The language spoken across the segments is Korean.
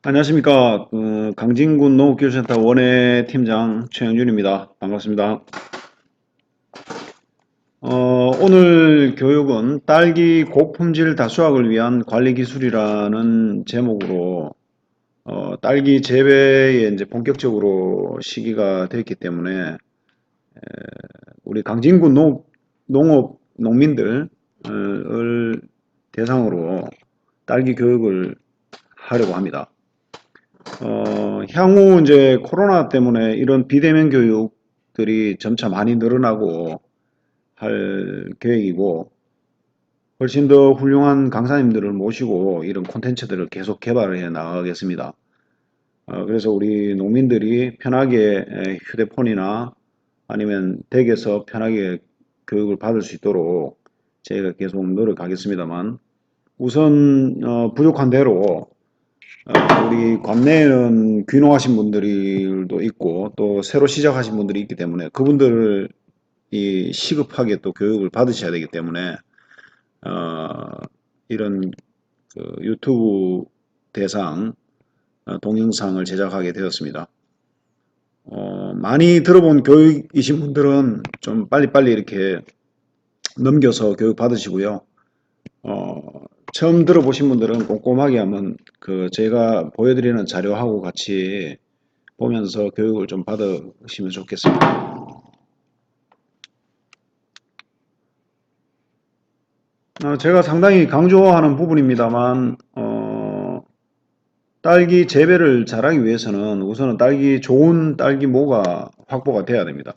안녕하십니까. 강진군 농업기술센터 원예 팀장 최영준입니다. 반갑습니다. 오늘 교육은 딸기 고품질 다수학을 위한 관리기술이라는 제목으로 딸기 재배에 이제 본격적으로 시기가 됐기 때문에 우리 강진군 농업 농민들을 대상으로 딸기 교육을 하려고 합니다. 향후 이제 코로나 때문에 이런 비대면 교육들이 점차 많이 늘어나고 할 계획이고, 훨씬 더 훌륭한 강사님들을 모시고 이런 콘텐츠들을 계속 개발해 나가겠습니다. 그래서 우리 농민들이 편하게 휴대폰이나 아니면 댁에서 편하게 교육을 받을 수 있도록 저희가 계속 노력하겠습니다만, 우선 부족한 대로 우리 관내에는 귀농하신 분들도 있고 또 새로 시작하신 분들이 있기 때문에 그분들을 시급하게 또 교육을 받으셔야 되기 때문에 이런 그 유튜브 대상 동영상을 제작하게 되었습니다. 많이 들어본 교육이신 분들은 좀 빨리빨리 이렇게 넘겨서 교육 받으시고요. 어, 처음 들어보신 분들은 꼼꼼하게 한번 그 제가 보여드리는 자료하고 같이 보면서 교육을 좀 받으시면 좋겠습니다. 제가 상당히 강조하는 부분입니다만 딸기 재배를 잘하기 위해서는 우선은 좋은 딸기 모가 확보가 돼야 됩니다.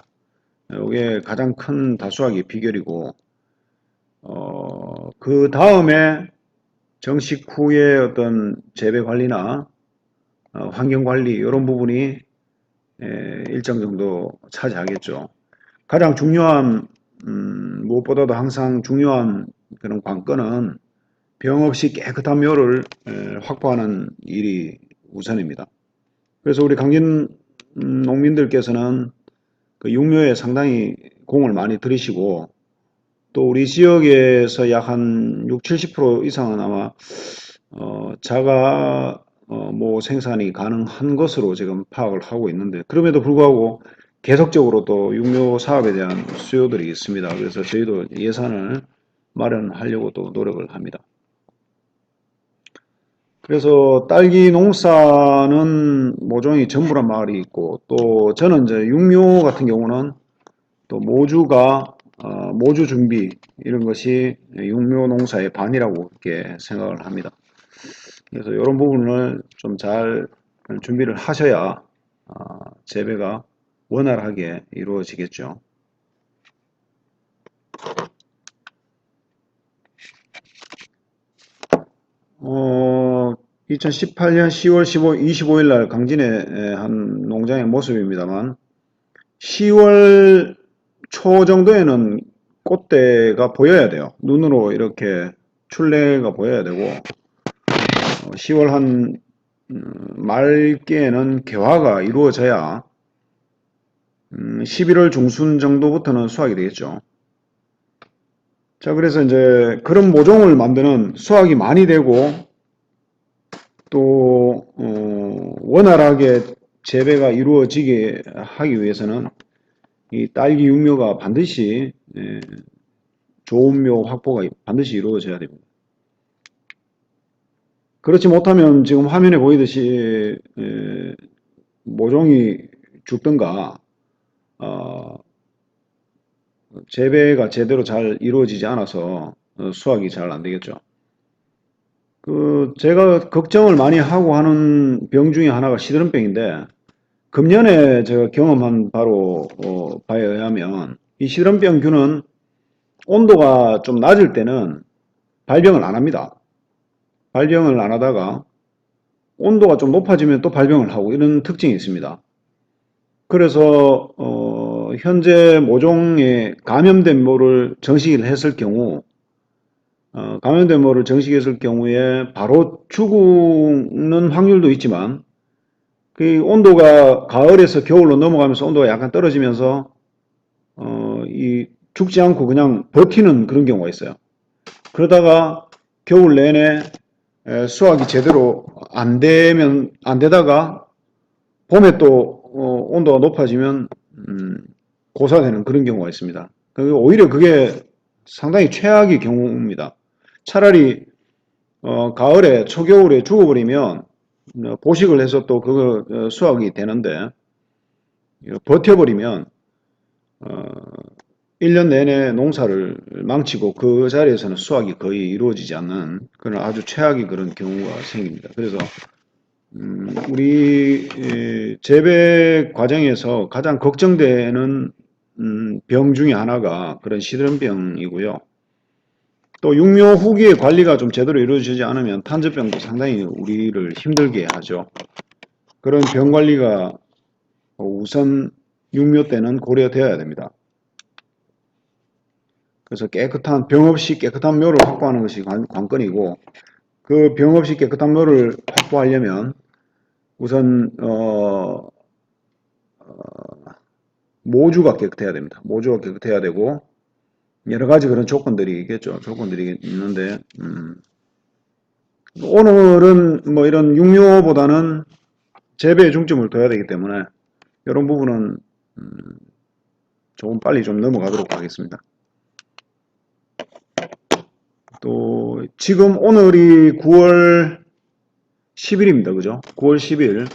이게 가장 큰 다수학의 비결이고 그 다음에 정식 후에 어떤 재배 관리나 환경 관리 이런 부분이 일정 정도 차지하겠죠. 가장 중요한 무엇보다도 항상 중요한 그런 관건은 병 없이 깨끗한 묘를 확보하는 일이 우선입니다. 그래서 우리 강진 농민들께서는 그 육묘에 상당히 공을 많이 들이시고 또 우리 지역에서 약 한 6, 70% 이상은 아마 자가 뭐 생산이 가능한 것으로 지금 파악을 하고 있는데 그럼에도 불구하고 계속적으로 또 육묘 사업에 대한 수요들이 있습니다. 그래서 저희도 예산을 마련하려고 또 노력을 합니다. 그래서 딸기 농사는 모종이 전부란 말이 있고 또 저는 이제 육묘 같은 경우는 또 모주 준비 이런 것이 육묘 농사의 반이라고 그렇게 생각을 합니다. 그래서 이런 부분을 좀 잘 준비를 하셔야 재배가 원활하게 이루어지겠죠. 2018년 10월 25일 날 강진의 한 농장의 모습입니다만 10월 초 정도에는 꽃대가 보여야 돼요. 눈으로 이렇게 출래가 보여야 되고 10월 한 말기에는 개화가 이루어져야 11월 중순 정도부터는 수확이 되겠죠. 자, 그래서 이제 그런 모종을 만드는 수확이 많이 되고 또 원활하게 재배가 이루어지게 하기 위해서는 이 딸기 육묘가 반드시 좋은 묘 확보가 반드시 이루어져야 됩니다. 그렇지 못하면 지금 화면에 보이듯이 모종이 죽든가 재배가 제대로 잘 이루어지지 않아서 수확이 잘 안 되겠죠. 제가 걱정을 많이 하고 하는 병 중에 하나가 시드름병인데 금년에 제가 경험한 바로 바에 의하면 이 시드름병균은 온도가 좀 낮을 때는 발병을 안 합니다. 발병을 안 하다가 온도가 좀 높아지면 또 발병을 하고 이런 특징이 있습니다. 그래서 현재 모종에 감염된 모를 정식했을 경우 감염된 모를 정식했을 경우에 바로 죽는 확률도 있지만 그 온도가 가을에서 겨울로 넘어가면서 온도가 약간 떨어지면서 이 죽지 않고 그냥 버티는 그런 경우가 있어요. 그러다가 겨울 내내 수확이 제대로 안 되다가 봄에 또 온도가 높아지면 고사되는 그런 경우가 있습니다. 오히려 그게 상당히 최악의 경우입니다. 차라리 가을에 초겨울에 죽어버리면 보식을 해서 또 그거 수확이 되는데 버텨버리면 1년 내내 농사를 망치고 그 자리에서는 수확이 거의 이루어지지 않는 그런 아주 최악의 그런 경우가 생깁니다. 그래서 우리 재배 과정에서 가장 걱정되는 병 중에 하나가 그런 시드름병이고요. 또 육묘 후기의 관리가 좀 제대로 이루어지지 않으면 탄저병도 상당히 우리를 힘들게 하죠. 그런 병 관리가 우선 육묘 때는 고려되어야 됩니다. 그래서 깨끗한 병 없이 깨끗한 묘를 확보하는 것이 관건이고, 그 병 없이 깨끗한 묘를 확보하려면 우선 모주가 깨끗해야 됩니다. 모주가 깨끗해야 되고 여러 가지 그런 조건들이 있겠죠. 조건들이 있는데 오늘은 뭐 이런 육묘보다는 재배에 중점을 둬야 되기 때문에 이런 부분은 조금 빨리 좀 넘어가도록 하겠습니다. 또 지금 오늘이 9월 10일입니다. 그죠? 9월 10일.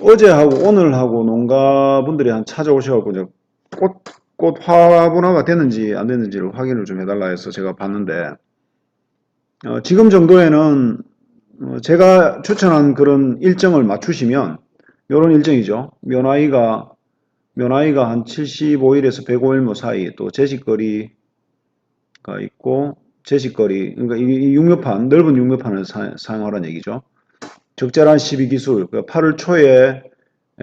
어제하고 오늘하고 농가분들이 한 찾아오셔갖고 이제 꽃 화분화가 됐는지 안 됐는지를 확인을 좀 해달라 해서 제가 봤는데 지금 정도에는 제가 추천한 그런 일정을 맞추시면 이런 일정이죠. 면 나이가 한 75일에서 105일 사이, 또 제식거리가 있고, 그러니까 이 육묘판, 넓은 육묘판을 사용하라는 얘기죠. 적절한 시비 기술, 8월 초에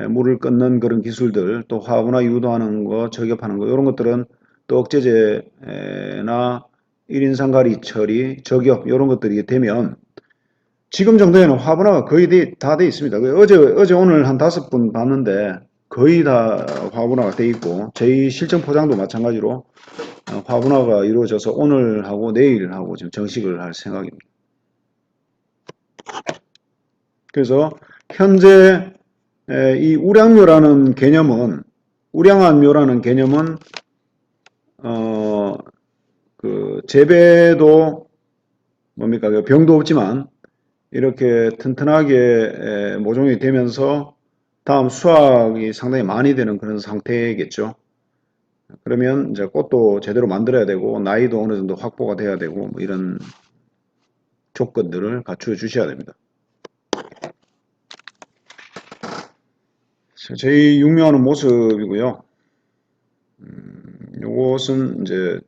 물을 끊는 그런 기술들, 또 화분화 유도하는 거, 저격하는 거, 이런 것들은 또 억제제나 1인 상가리 처리, 저격, 이런 것들이 되면 지금 정도에는 화분화가 거의 다 돼 있습니다. 어제 오늘 한 5분 봤는데 거의 다 화분화가 돼 있고, 저희 실전 포장도 마찬가지로 화분화가 이루어져서 오늘하고 내일하고 지금 정식을 할 생각입니다. 그래서 현재 이 우량묘라는 개념은, 우량한 묘라는 개념은 그 재배도 뭡니까, 병도 없지만 이렇게 튼튼하게 모종이 되면서 다음 수확이 상당히 많이 되는 그런 상태겠죠. 그러면 이제 꽃도 제대로 만들어야 되고 나이도 어느 정도 확보가 돼야 되고 뭐 이런 조건들을 갖추어 주셔야 됩니다. 저희 육묘하는 모습이고요. 요것은 이제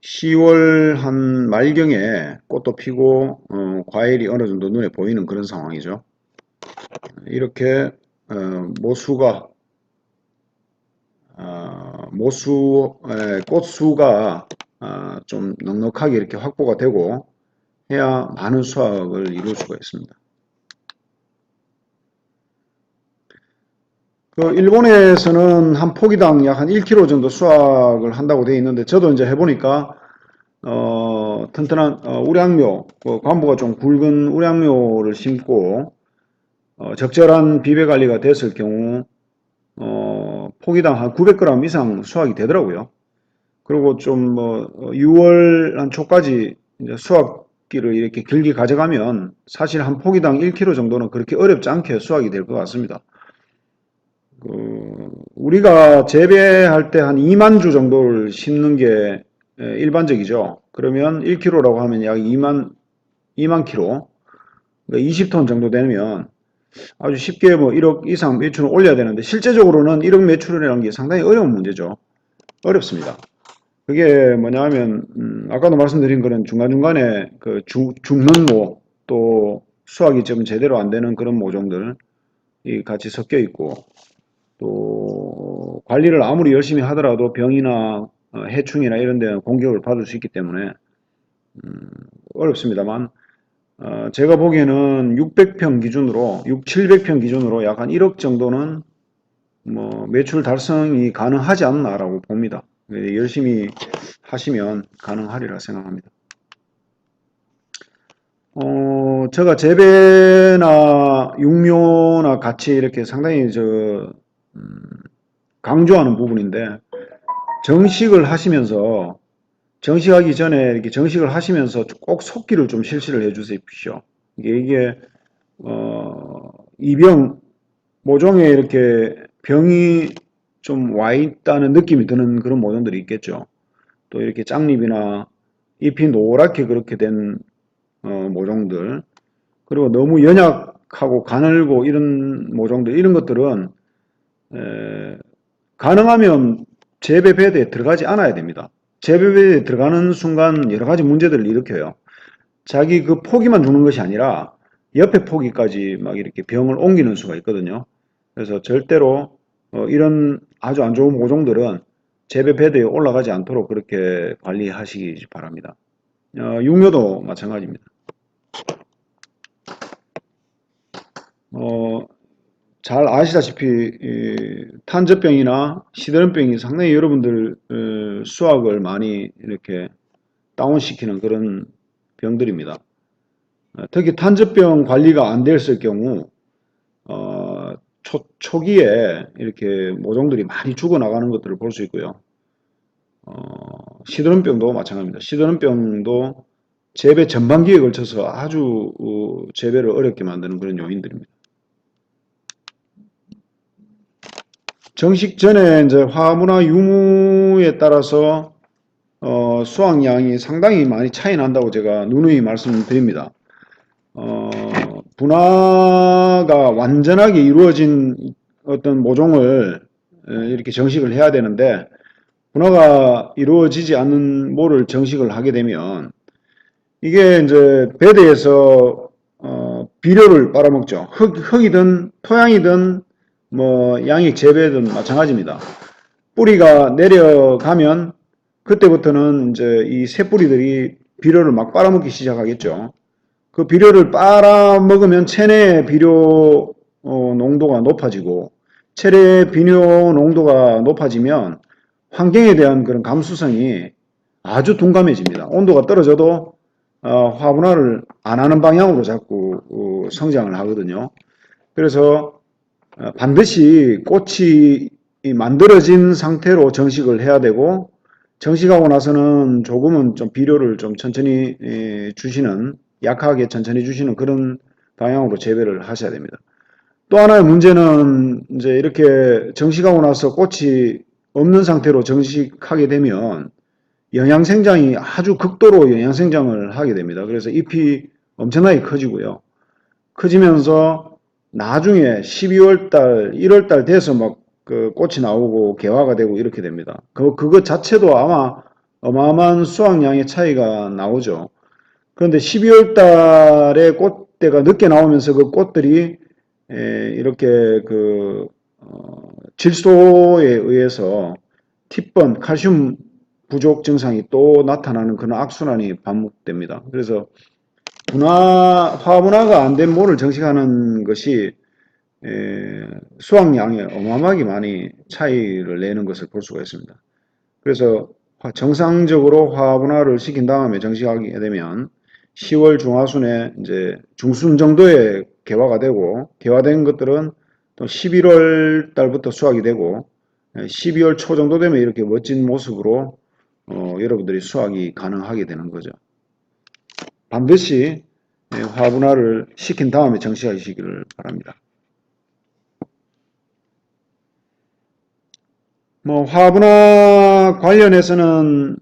10월 한 말경에 꽃도 피고 과일이 어느 정도 눈에 보이는 그런 상황이죠. 이렇게 꽃수가 좀 넉넉하게 이렇게 확보가 되고 해야 많은 수확을 이룰 수가 있습니다. 일본에서는 한 포기당 약 한 1kg 정도 수확을 한다고 되어 있는데, 저도 이제 해보니까 튼튼한 우량묘, 관부가 좀 굵은 우량묘를 심고 적절한 비배 관리가 됐을 경우 포기당 한 900g 이상 수확이 되더라고요. 그리고 좀 6월 한 초까지 이제 수확기를 이렇게 길게 가져가면 사실 한 포기당 1kg 정도는 그렇게 어렵지 않게 수확이 될 것 같습니다. 우리가 재배할 때 한 2만 주 정도를 심는 게 일반적이죠. 그러면 1kg라고 하면 약 2만 kg, 그러니까 20톤 정도 되면 아주 쉽게 1억 이상 매출을 올려야 되는데, 실제적으로는 1억 매출이라는 게 상당히 어려운 문제죠. 어렵습니다. 그게 뭐냐 하면 아까도 말씀드린 그런 중간중간에 죽는 모, 또 수확이 좀 제대로 안 되는 그런 모종들이 같이 섞여 있고, 또 관리를 아무리 열심히 하더라도 병이나 해충이나 이런 데 공격을 받을 수 있기 때문에 어렵습니다만, 제가 보기에는 600평 기준으로 700평 기준으로 약 한 1억 정도는 매출 달성이 가능하지 않나라고 봅니다. 열심히 하시면 가능하리라 생각합니다. 제가 재배나 육묘나 같이 이렇게 상당히 강조하는 부분인데, 정식을 하시면서, 정식하기 전에 이렇게 정식을 하시면서 꼭 속기를 좀 실시를 해 주십시오. 이게, 이병, 모종에 이렇게 병이 좀 와 있다는 느낌이 드는 그런 모종들이 있겠죠. 또 이렇게 짱잎이나 잎이 노랗게 그렇게 된 모종들, 그리고 너무 연약하고 가늘고 이런 모종들, 이런 것들은 가능하면 재배 베드에 들어가지 않아야 됩니다. 재배 베드에 들어가는 순간 여러 가지 문제들을 일으켜요. 자기 그 포기만 죽는 것이 아니라 옆에 포기까지 막 이렇게 병을 옮기는 수가 있거든요. 그래서 절대로 이런 아주 안 좋은 모종들은 재배 베드에 올라가지 않도록 그렇게 관리하시기 바랍니다. 육묘도 마찬가지입니다. 잘 아시다시피 탄저병이나 시드름병이 상당히 여러분들 수확을 많이 이렇게 다운시키는 그런 병들입니다. 특히 탄저병 관리가 안 됐을 경우 초기에 이렇게 모종들이 많이 죽어나가는 것들을 볼 수 있고요. 시드름병도 마찬가지입니다. 시드름병도 재배 전반기에 걸쳐서 아주 재배를 어렵게 만드는 그런 요인들입니다. 정식 전에 이제 화무나 유무에 따라서 수확량이 상당히 많이 차이 난다고 제가 누누이 말씀드립니다. 분화가 완전하게 이루어진 어떤 모종을 이렇게 정식을 해야 되는데, 분화가 이루어지지 않는 모를 정식을 하게 되면 이게 이제 베드에서 비료를 빨아먹죠. 흙이든 토양이든 뭐 양액 재배든 마찬가지입니다. 뿌리가 내려가면 그때부터는 이제 이 새뿌리들이 비료를 막 빨아먹기 시작하겠죠. 그 비료를 빨아먹으면 체내 비료 농도가 높아지고, 체내 비료 농도가 높아지면 환경에 대한 그런 감수성이 아주 둔감해집니다. 온도가 떨어져도 화분화를 안 하는 방향으로 자꾸 성장을 하거든요. 그래서 반드시 꽃이 만들어진 상태로 정식을 해야 되고, 정식하고 나서는 조금은 좀 비료를 좀 천천히 주시는, 약하게 천천히 주시는 그런 방향으로 재배를 하셔야 됩니다. 또 하나의 문제는 이제 이렇게 정식하고 나서 꽃이 없는 상태로 정식하게 되면 영양생장이 아주 극도로 영양생장을 하게 됩니다. 그래서 잎이 엄청나게 커지고요. 커지면서 나중에 12월달, 1월달 돼서 막 그 꽃이 나오고 개화가 되고 이렇게 됩니다. 그것 자체도 아마 어마어마한 수확량의 차이가 나오죠. 그런데 12월 달에 꽃대가 늦게 나오면서 그 꽃들이 이렇게 그 질소에 의해서 티번, 칼슘 부족 증상이 또 나타나는 그런 악순환이 반복됩니다. 그래서 화분화가 안 된 모를 정식하는 것이 수확량에 어마어마하게 많이 차이를 내는 것을 볼 수가 있습니다. 그래서 정상적으로 화분화를 시킨 다음에 정식하게 되면 10월 중하순에 이제 중순 정도에 개화가 되고, 개화된 것들은 또 11월 달부터 수확이 되고, 12월 초 정도 되면 이렇게 멋진 모습으로 여러분들이 수확이 가능하게 되는 거죠. 반드시 화분화를 시킨 다음에 정식하시기를 바랍니다. 뭐 화분화 관련해서는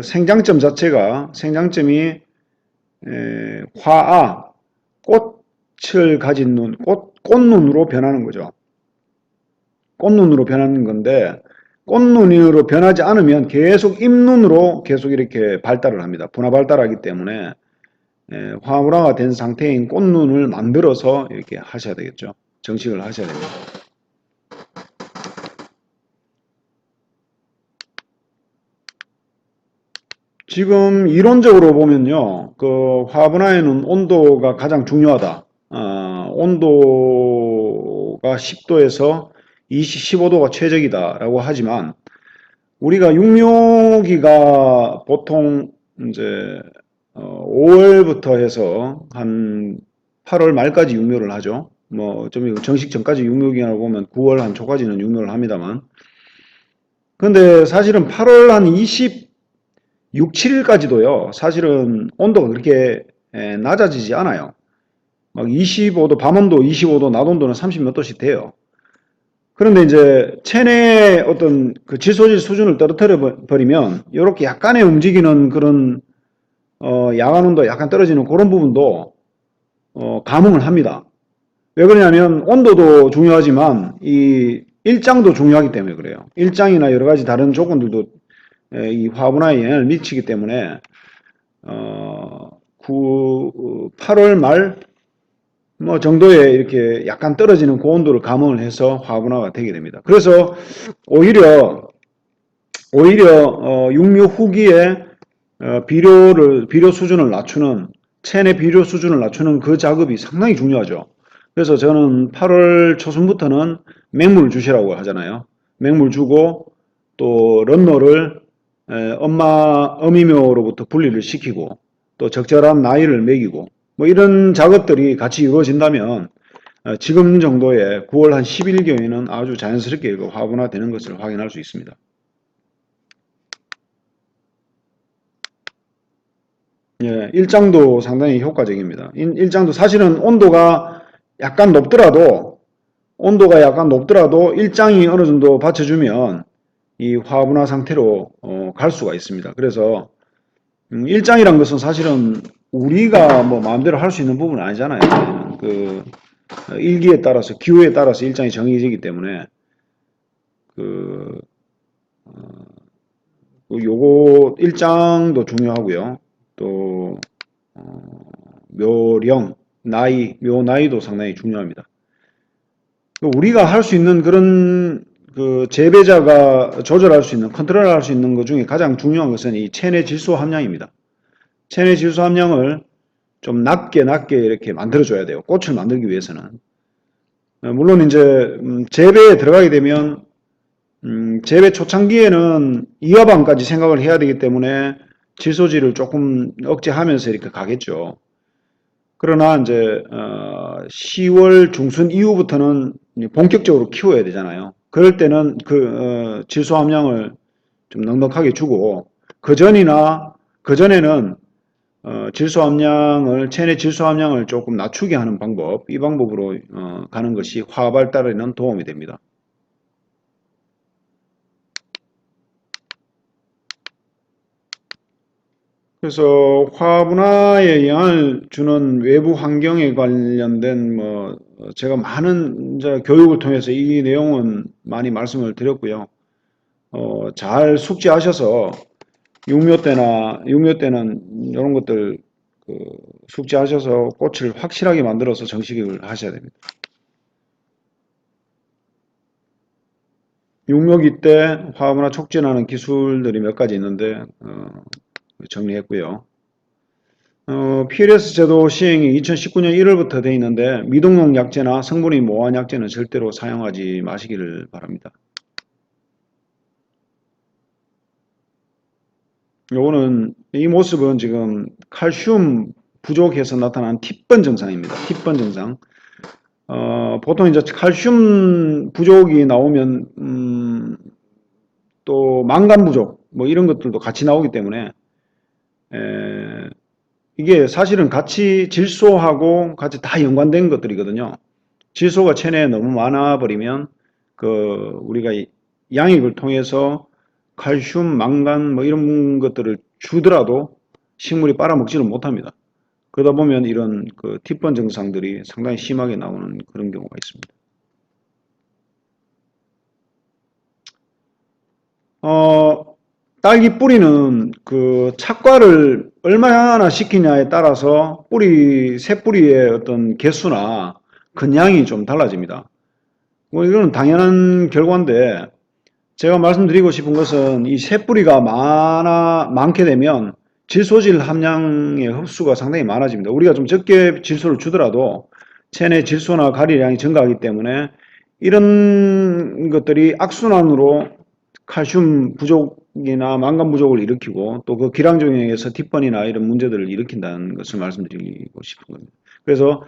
생장점 자체가, 생장점이 화아, 꽃을 가진 눈, 꽃눈으로 변하는 거죠. 꽃눈으로 변하는 건데, 꽃눈으로 변하지 않으면 계속 잎눈으로 계속 이렇게 발달을 합니다. 분화 발달하기 때문에 화분화가 된 상태인 꽃눈을 만들어서 이렇게 하셔야 되겠죠. 정식을 하셔야 됩니다. 지금 이론적으로 보면요, 그 화분화에는 온도가 가장 중요하다. 온도가 10도에서 15도가 최적이다라고 하지만, 우리가 육묘기가 보통 이제 5월부터 해서 한 8월 말까지 육묘를 하죠. 뭐 좀 정식 전까지 육묘기간을 보면 9월 한 초까지는 육묘를 합니다만. 근데 사실은 8월 한 26, 7일까지도요. 사실은 온도가 그렇게 낮아지지 않아요. 막 25도, 밤온도 25도, 낮온도는 30 몇 도씩 돼요. 그런데 이제 체내 어떤 그 질소질 수준을 떨어뜨려 버리면 이렇게 약간의 움직이는 그런 야간 온도 약간 떨어지는 그런 부분도 감흥을 합니다. 왜 그러냐면 온도도 중요하지만 이 일장도 중요하기 때문에 그래요. 일장이나 여러 가지 다른 조건들도 이 화분화에 영향을 미치기 때문에 8월 말 뭐 정도에 이렇게 약간 떨어지는 그 온도를 감응을 해서 화분화가 되게 됩니다. 그래서 오히려 육류 후기에 비료 수준을 낮추는 체내 비료 수준을 낮추는 그 작업이 상당히 중요하죠. 그래서 저는 8월 초순부터는 맹물 주시라고 하잖아요. 맹물 주고 또 런너를 어미묘로부터 분리를 시키고 또 적절한 나이를 먹이고 뭐 이런 작업들이 같이 이루어진다면 지금 정도의 9월 한 10일경에는 아주 자연스럽게 그 화분화되는 것을 확인할 수 있습니다. 예, 일장도 상당히 효과적입니다. 일장도 사실은 온도가 약간 높더라도 일장이 어느 정도 받쳐주면 이 화분화 상태로 갈 수가 있습니다. 그래서 일장이란 것은 사실은 우리가 뭐 마음대로 할 수 있는 부분은 아니잖아요. 그 일기에 따라서 기후에 따라서 일장이 정해지기 때문에 그 요거 일장도 중요하고요. 또 묘령, 묘 나이도 상당히 중요합니다. 우리가 할 수 있는 그런 그 재배자가 조절할 수 있는, 컨트롤할 수 있는 것 중에 가장 중요한 것은 이 체내 질소 함량입니다. 체내 질소 함량을 좀 낮게 이렇게 만들어줘야 돼요. 꽃을 만들기 위해서는. 물론 이제 재배에 들어가게 되면 재배 초창기에는 이화방까지 생각을 해야 되기 때문에 질소질을 조금 억제하면서 이렇게 가겠죠. 그러나 이제 10월 중순 이후부터는 본격적으로 키워야 되잖아요. 그럴 때는 그 질소 함량을 좀 넉넉하게 주고 그전에는 체내 질소 함량을 조금 낮추게 하는 방법, 이 방법으로 가는 것이 화 발달에는 도움이 됩니다. 그래서 화분화에 영향을 주는 외부 환경에 관련된 뭐 제가 많은 이제 교육을 통해서 이 내용은 많이 말씀을 드렸고요. 잘 숙지하셔서 육묘 때는 이런 것들 그 숙지하셔서 꽃을 확실하게 만들어서 정식을 하셔야 됩니다. 육묘기 때 화분화 촉진하는 기술들이 몇 가지 있는데 정리했고요. PLS 제도 시행이 2019년 1월부터 되어 있는데 미등록 약제나 성분이 모호한 약제는 절대로 사용하지 마시기를 바랍니다. 이 모습은 지금 칼슘 부족해서 나타난 팁번 증상입니다. 팁번 증상. 보통 이제 칼슘 부족이 나오면 또 망간 부족 뭐 이런 것들도 같이 나오기 때문에 이게 사실은 같이 질소하고 같이 다 연관된 것들이거든요. 질소가 체내에 너무 많아 버리면 우리가 양액을 통해서 칼슘, 망간 뭐 이런 것들을 주더라도 식물이 빨아먹지를 못합니다. 그러다 보면 이런 팁번 증상들이 상당히 심하게 나오는 그런 경우가 있습니다. 딸기 뿌리는 그 착과를 얼마나 시키냐에 따라서 새 뿌리의 어떤 개수나 근양이 좀 달라집니다. 뭐 이거는 당연한 결과인데 제가 말씀드리고 싶은 것은 이 새 뿌리가 많게 되면 질소질 함량의 흡수가 상당히 많아집니다. 우리가 좀 적게 질소를 주더라도 체내 질소나 가리량이 증가하기 때문에 이런 것들이 악순환으로 칼슘 부족이나 망간 부족을 일으키고 또 그 기량종양에서 뒷번이나 이런 문제들을 일으킨다는 것을 말씀드리고 싶은 겁니다. 그래서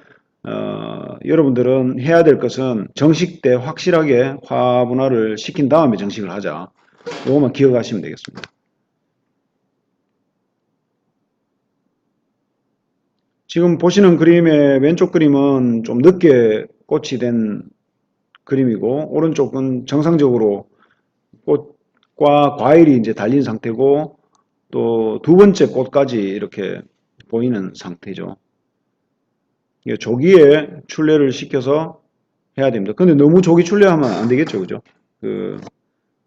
여러분들은 해야 될 것은 정식 때 확실하게 화분화를 시킨 다음에 정식을 하자. 이것만 기억하시면 되겠습니다. 지금 보시는 그림의 왼쪽 그림은 좀 늦게 꽃이 된 그림이고 오른쪽은 정상적으로 꽃과 과일이 이제 달린 상태고 또 두 번째 꽃까지 이렇게 보이는 상태죠. 조기에 출래를 시켜서 해야 됩니다. 근데 너무 조기 출래하면 안 되겠죠, 그죠?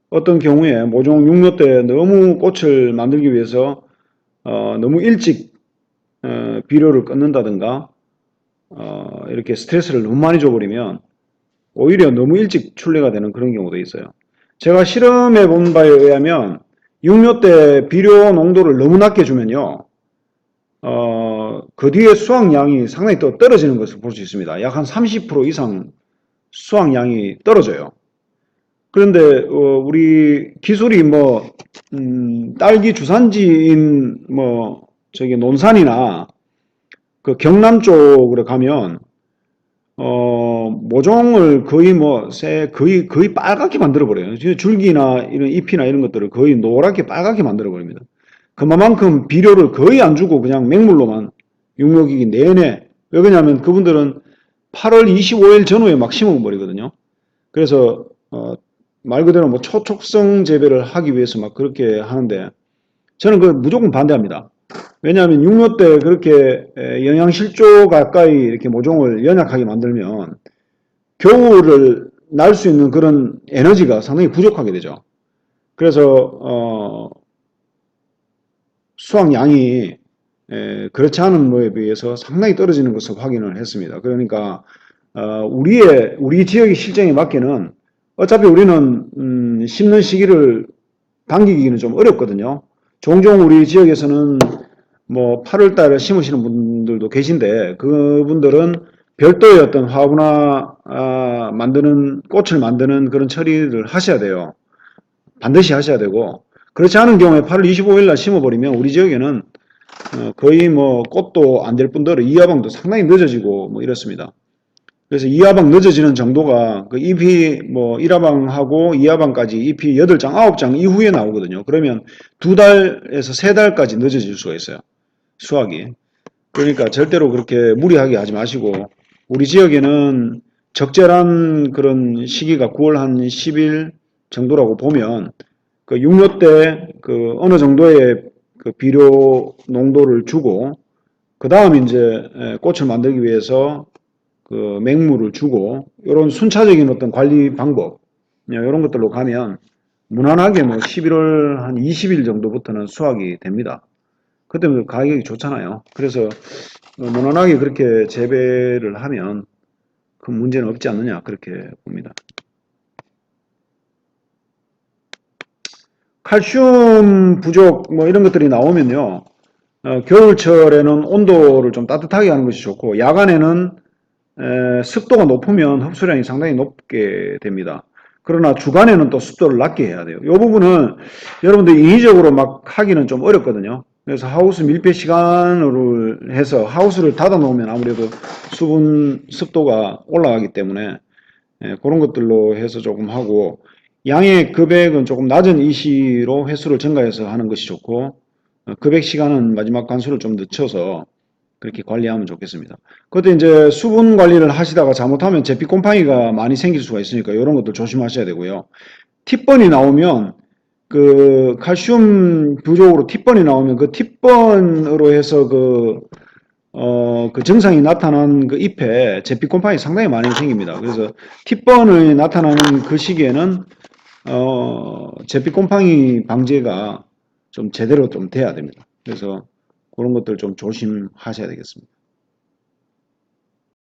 어떤 경우에 모종 6묘 때 너무 꽃을 만들기 위해서 너무 일찍 비료를 끊는다든가 이렇게 스트레스를 너무 많이 줘버리면 오히려 너무 일찍 출래가 되는 그런 경우도 있어요. 제가 실험해 본 바에 의하면 6묘 때 비료 농도를 너무 낮게 주면요. 그 뒤에 수확량이 상당히 또 떨어지는 것을 볼 수 있습니다. 약 한 30% 이상 수확량이 떨어져요. 그런데 우리 기술이 딸기 주산지인 저기 논산이나 그 경남 쪽으로 가면 모종을 거의 빨갛게 만들어 버려요. 줄기나 이런 잎이나 이런 것들을 거의 노랗게 빨갛게 만들어 버립니다. 그만큼 비료를 거의 안 주고 그냥 맹물로만 육묘기기 내내. 왜 그러냐면 그분들은 8월 25일 전후에 막 심어버리거든요. 그래서 말 그대로 초촉성 재배를 하기 위해서 막 그렇게 하는데 저는 그 무조건 반대합니다. 왜냐하면 육묘 때 그렇게 영양실조 가까이 이렇게 모종을 연약하게 만들면 겨울을 날 수 있는 그런 에너지가 상당히 부족하게 되죠. 그래서 수확량이 그렇지 않은 거에 비해서 상당히 떨어지는 것을 확인을 했습니다. 그러니까 우리 지역의 실정에 맞게는 어차피 우리는 심는 시기를 당기기는 좀 어렵거든요. 종종 우리 지역에서는 8월 달에 심으시는 분들도 계신데 그분들은 별도의 어떤 화분화 만드는 꽃을 만드는 그런 처리를 하셔야 돼요. 반드시 하셔야 되고 그렇지 않은 경우에 8월 25일 날 심어버리면 우리 지역에는 거의 꽃도 안 될 뿐더러 이하방도 상당히 늦어지고 이렇습니다. 그래서 이하방 늦어지는 정도가 그 잎이 1하방하고 2하방까지 잎이 8장, 9장 이후에 나오거든요. 그러면 2달에서 3달까지 늦어질 수가 있어요. 수확이. 그러니까 절대로 그렇게 무리하게 하지 마시고 우리 지역에는 적절한 그런 시기가 9월 한 10일 정도라고 보면 그 육묘 때 그 어느 정도의 그 비료 농도를 주고 그 다음 이제 꽃을 만들기 위해서 그 맹물을 주고 이런 순차적인 어떤 관리 방법 이런 것들로 가면 무난하게 11월 한 20일 정도부터는 수확이 됩니다. 그때 가격이 좋잖아요. 그래서 무난하게 그렇게 재배를 하면 큰 문제는 없지 않느냐 그렇게 봅니다. 칼슘 부족 이런 것들이 나오면요. 겨울철에는 온도를 좀 따뜻하게 하는 것이 좋고 야간에는 습도가 높으면 흡수량이 상당히 높게 됩니다. 그러나 주간에는 또 습도를 낮게 해야 돼요. 이 부분은 여러분들 인위적으로 막 하기는 좀 어렵거든요. 그래서 하우스 밀폐 시간으로 해서 하우스를 닫아 놓으면 아무래도 수분 습도가 올라가기 때문에 그런 것들로 해서 조금 하고 양의 금액은 조금 낮은 이시로 횟수를 증가해서 하는 것이 좋고 금액 시간은 마지막 관수를 좀 늦춰서 그렇게 관리하면 좋겠습니다. 그것도 이제 수분 관리를 하시다가 잘못하면 제피 곰팡이가 많이 생길 수가 있으니까 이런 것도 조심하셔야 되고요. 팁번이 나오면 그 칼슘 부족으로 팁번이 나오면 그 팁번으로 해서 그 증상이 나타난 그 잎에 제피 곰팡이 상당히 많이 생깁니다. 그래서 팁번이 나타나는 그 시기에는 제피 곰팡이 방제가 좀 제대로 좀 돼야 됩니다. 그래서 그런 것들 좀 조심하셔야 되겠습니다.